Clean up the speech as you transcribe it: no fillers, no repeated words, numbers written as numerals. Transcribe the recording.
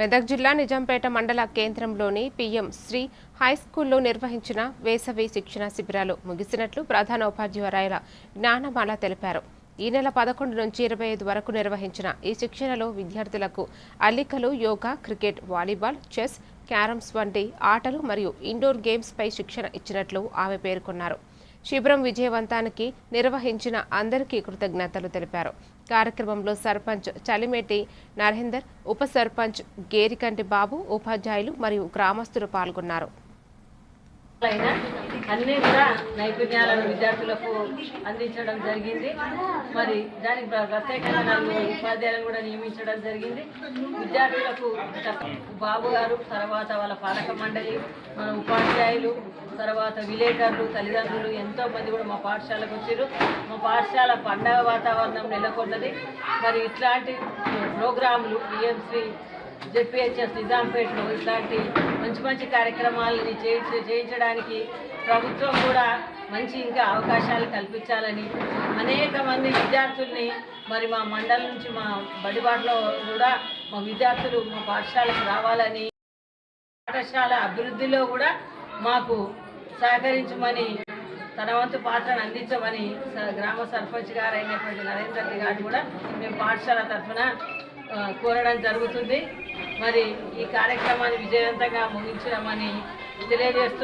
మెదక్ జిల్లా నిజాంపేట మండల కేంద్రంలోని పీఎం శ్రీ హైస్కూల్లో నిర్వహించిన వేసవి శిక్షణ శిబిరాలు ముగిసినట్లు ప్రధాన ఉపాధ్యాయురాయల జ్ఞానమాల తెలిపారు. ఈ నెల 11 నుంచి 25 వరకు నిర్వహించిన ఈ శిక్షణలో విద్యార్థులకు అల్లికలు, yoga, cricket, volleyball, chess, carroms వంటి ఆటలు మరియు ఇండోర్ గేమ్స్ పై శిక్షణ ఇచ్చినట్లు ఆమె పేర్కొన్నారు. శిబిరం విజయవంతానికి నిర్వహించిన అందరికీ కృతజ్ఞతలు తెలిపారు. కార్యక్రమంలో సర్పంచ్ చలిమేటి నరేందర్, ఉప సర్పంచ్ గేరికంటి బాబు, ఉపాధ్యాయులు మరియు గ్రామస్తులు పాల్గొన్నారు. అన్నీ కూడా నైపుణ్యాలను విద్యార్థులకు అందించడం జరిగింది. మరి దానికి ప్రత్యేకంగా 4 ఉపాధ్యాయులను కూడా నియమించడం జరిగింది. విద్యార్థులకు బాబు గారు, తర్వాత వాళ్ళ పాలక మండలి, మన ఉపాధ్యాయులు, తర్వాత విలేకరులు, తల్లిదండ్రులు ఎంతో మంది కూడా మా పాఠశాలకు వచ్చారు. మా పాఠశాల పండగ వాతావరణం నెలకొన్నది. మరి ఇట్లాంటి ప్రోగ్రాములు పిఎంశ్రీ జెడ్పీహెచ్ఎస్ నిజాంపేటలో ఇట్లాంటి మంచి కార్యక్రమాలని చేయించడానికి ప్రభుత్వం కూడా మంచి ఇంకా అవకాశాలు కల్పించాలని, అనేక మంది విద్యార్థుల్ని మరి మా మండలం నుంచి మా బడిబాటలో కూడా మా విద్యార్థులు మా పాఠశాలకు రావాలని, పాఠశాల అభివృద్ధిలో కూడా మాకు సహకరించమని, తన వంతు పాత్రను అందించమని గ్రామ సర్పంచ్ గారు అయినటువంటి నరేందర్ గారు కూడా మేము పాఠశాల తరఫున కోరడం జరుగుతుంది. మరి ఈ కార్యక్రమాన్ని విజయవంతంగా ముగించడమని తెలియజేస్తూ